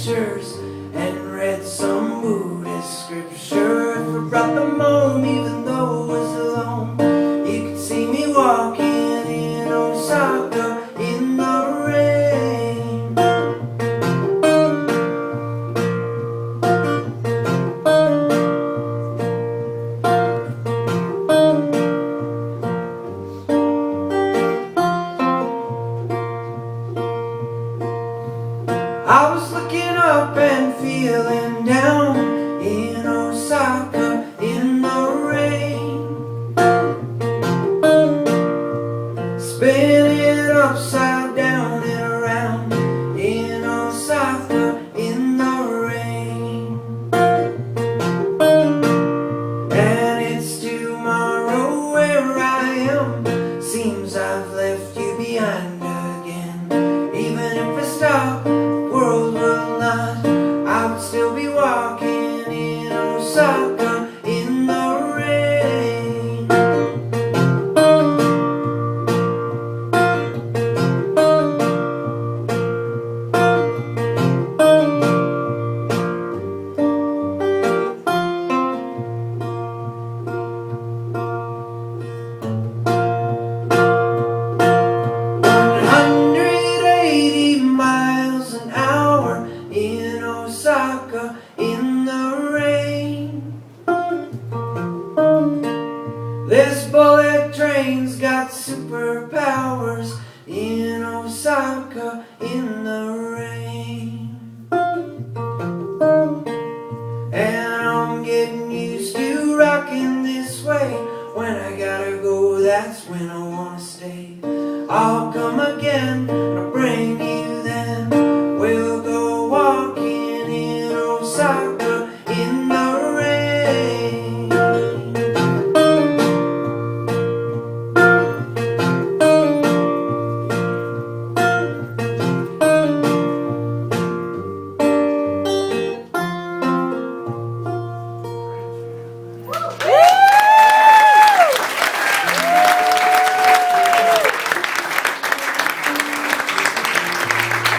pictures and read some Buddhist scripture. If I brought them home, even though I was alone, you could see me walking in Osaka in the rain. I was looking up and feeling down in Osaka in the rain, spinning upside down and around in Osaka in the rain. And it's tomorrow where I am. Seems I've left you behind again. Even if I stop, world will not, I would still be walking in Osaka in the rain. In Osaka in the rain. This bullet train's got superpowers in Osaka in the rain. And I'm getting used to rocking this way. When I gotta go, that's when I wanna stay. I'll come again.